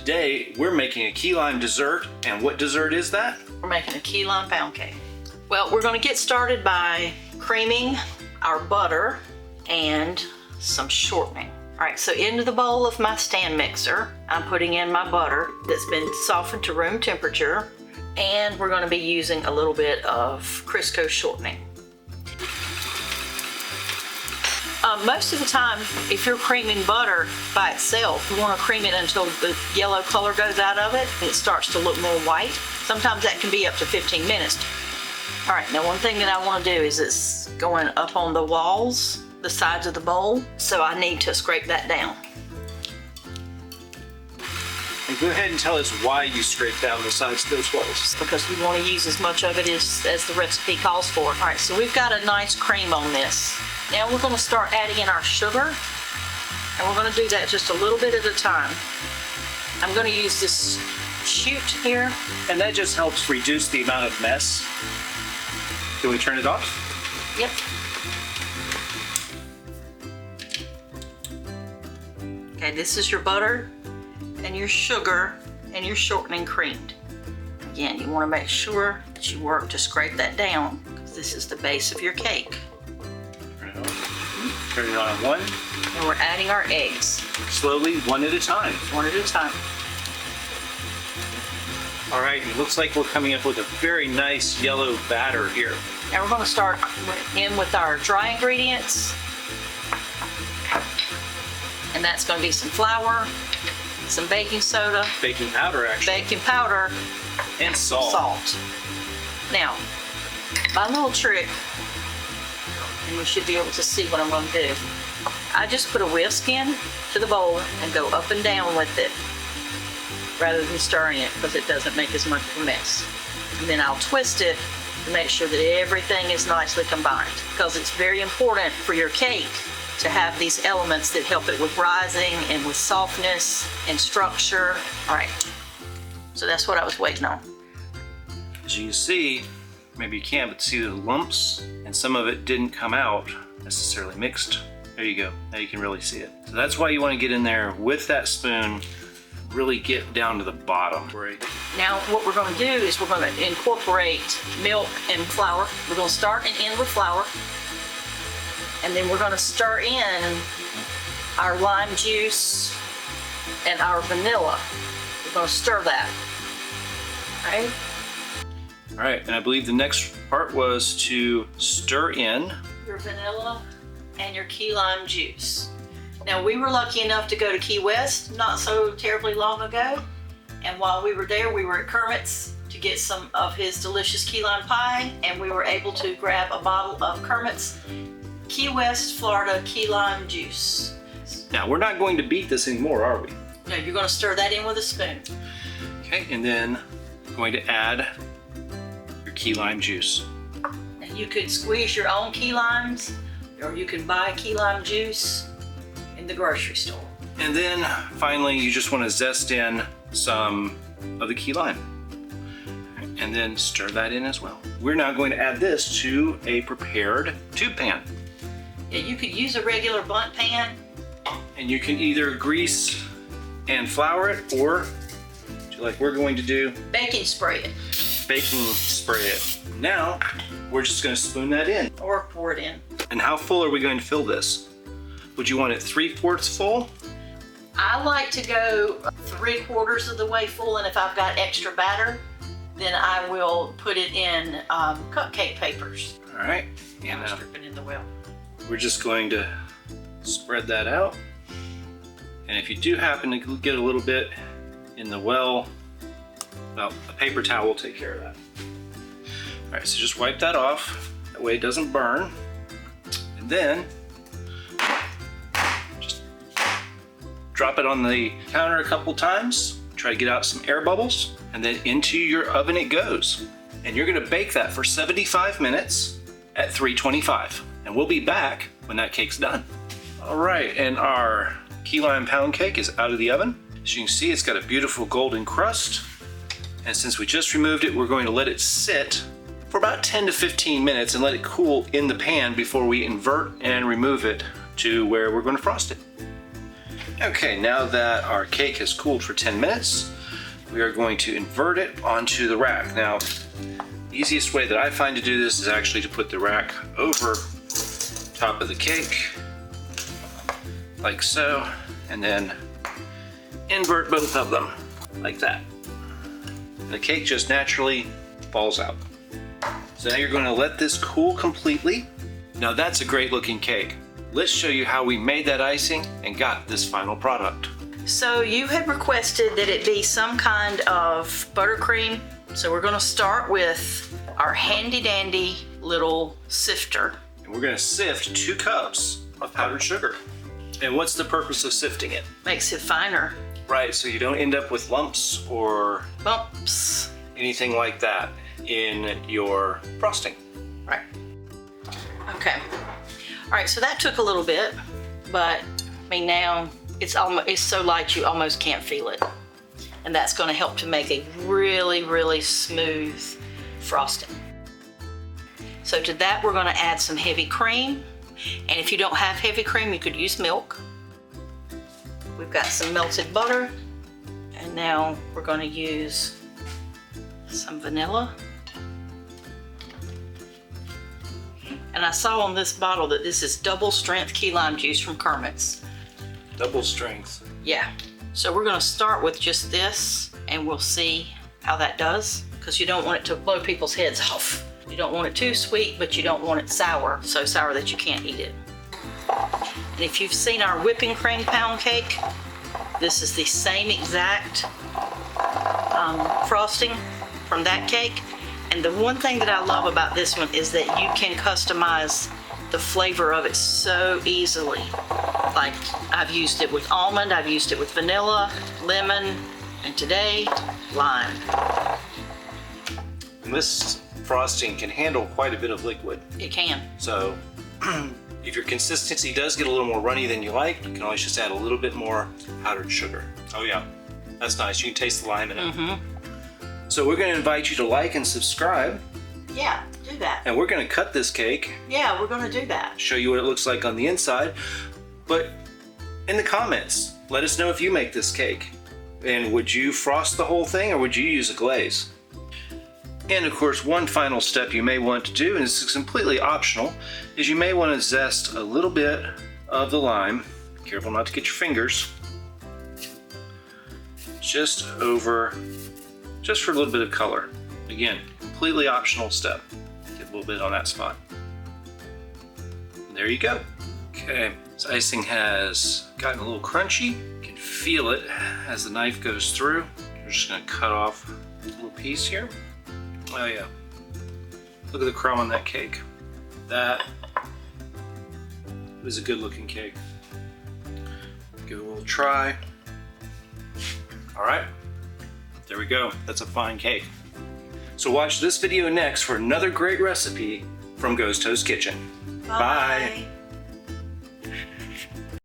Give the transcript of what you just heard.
Today, we're making a key lime dessert, and what dessert is that? We're making a key lime pound cake. Well, we're gonna get started by creaming our butter and some shortening. All right, so into the bowl of my stand mixer, I'm putting in my butter that's been softened to room temperature, and we're gonna be using a little bit of Crisco shortening. Most of the time, if you're creaming butter by itself, you want to cream it until the yellow color goes out of it and it starts to look more white. Sometimes that can be up to 15 minutes. All right, now one thing that I want to do is it's going up on the walls, the sides of the bowl, so I need to scrape that down. And go ahead and tell us why you scrape down the sides of those walls. Because we want to use as much of it as the recipe calls for. All right, so we've got a nice cream on this. Now we're going to start adding in our sugar, and we're going to do that just a little bit at a time. I'm going to use this chute here. And that just helps reduce the amount of mess. Can we turn it off? Yep. Okay, this is your butter and your sugar and your shortening creamed. Again, you want to make sure that you work to scrape that down because this is the base of your cake. Turn it on one. And we're adding our eggs. Slowly, one at a time. One at a time. All right, it looks like we're coming up with a very nice yellow batter here. Now we're going to start in with our dry ingredients. And that's going to be some flour, some baking soda. Baking powder, actually. Baking powder. And salt. Salt. Now, my little trick, and you should be able to see what I'm going to do. I just put a whisk in to the bowl and go up and down with it rather than stirring it because it doesn't make as much of a mess. And then I'll twist it to make sure that everything is nicely combined because it's very important for your cake to have these elements that help it with rising and with softness and structure. All right, so that's what I was waiting on. As you can see, maybe you can't, but see the lumps, and some of it didn't come out necessarily mixed. There you go, now you can really see it. So that's why you want to get in there with that spoon, really get down to the bottom. Now what we're going to do is we're going to incorporate milk and flour. We're going to start and end with flour, and then we're going to stir in our lime juice and our vanilla. We're going to stir that, all right? All right, and I believe the next part was to stir in your vanilla and your key lime juice. Now we were lucky enough to go to Key West not so terribly long ago, and while we were there we were at Kermit's to get some of his delicious key lime pie, and we were able to grab a bottle of Kermit's Key West, Florida key lime juice. Now we're not going to beat this anymore, are we? No, you're going to stir that in with a spoon. Okay, and then I'm going to add your key lime juice. Now you could squeeze your own key limes, or you can buy key lime juice in the grocery store. And then finally you just want to zest in some of the key lime and then stir that in as well. We're now going to add this to a prepared tube pan. Yeah, you could use a regular bundt pan. And you can either grease and flour it, or like we're going to do, baking spray it. Baking spray it. Now we're just going to spoon that in. Or pour it in. And how full are we going to fill this? Would you want it 3/4 full? I like to go 3/4 of the way full, and if I've got extra batter, then I will put it in cupcake papers. All right. And strip it in the well. We're just going to spread that out. And if you do happen to get a little bit in the well, well, a paper towel will take care of that. All right, so just wipe that off. That way it doesn't burn. And then just drop it on the counter a couple times. Try to get out some air bubbles, and then into your oven it goes. And you're gonna bake that for 75 minutes at 325. And we'll be back when that cake's done. All right, and our key lime pound cake is out of the oven. As you can see, it's got a beautiful golden crust. And since we just removed it, we're going to let it sit for about 10 to 15 minutes and let it cool in the pan before we invert and remove it to where we're going to frost it. Okay, now that our cake has cooled for 10 minutes, we are going to invert it onto the rack. Now, the easiest way that I find to do this is actually to put the rack over top of the cake, like so, and then invert both of them, like that. And the cake just naturally falls out. So now you're going to let this cool completely. Now that's a great looking cake. Let's show you how we made that icing and got this final product. So you had requested that it be some kind of buttercream. So we're gonna start with our handy dandy little sifter. And we're gonna sift 2 cups of powdered sugar. And what's the purpose of sifting it? Makes it finer. Right, so you don't end up with lumps or Bumps. anything like that in your frosting. Right. Okay. All right, so that took a little bit, but I mean now it's so light you almost can't feel it. And that's gonna help to make a really, really smooth frosting. So to that, we're gonna add some heavy cream. And if you don't have heavy cream, you could use milk. We've got some melted butter. And now we're gonna use some vanilla. And I saw on this bottle that this is double strength key lime juice from Kermit's. Double strength. Yeah. So we're gonna start with just this and we'll see how that does, because you don't want it to blow people's heads off. You don't want it too sweet, but you don't want it sour, so sour that you can't eat it. And if you've seen our whipping cream pound cake, this is the same exact frosting from that cake. And the one thing that I love about this one is that you can customize the flavor of it so easily. Like, I've used it with almond, I've used it with vanilla, lemon, and today, lime. And this frosting can handle quite a bit of liquid. It can. So if your consistency does get a little more runny than you like, you can always just add a little bit more powdered sugar. Oh yeah, that's nice. You can taste the lime in it. Mm-hmm. So we're going to invite you to like and subscribe. Yeah, do that. And we're going to cut this cake. Yeah, we're gonna do that. Show you what it looks like on the inside. But in the comments, let us know if you make this cake. And would you frost the whole thing or would you use a glaze? And of course, one final step you may want to do, and this is completely optional, is you may want to zest a little bit of the lime. Careful not to get your fingers. Just for a little bit of color. Again, completely optional step. Get a little bit on that spot. And there you go. Okay, this icing has gotten a little crunchy. You can feel it as the knife goes through. We're just gonna cut off a little piece here. Oh yeah. Look at the crumb on that cake. That was a good looking cake. Give it a little try. All right, there we go. That's a fine cake. So watch this video next for another great recipe from Ghost Toast Kitchen. Bye.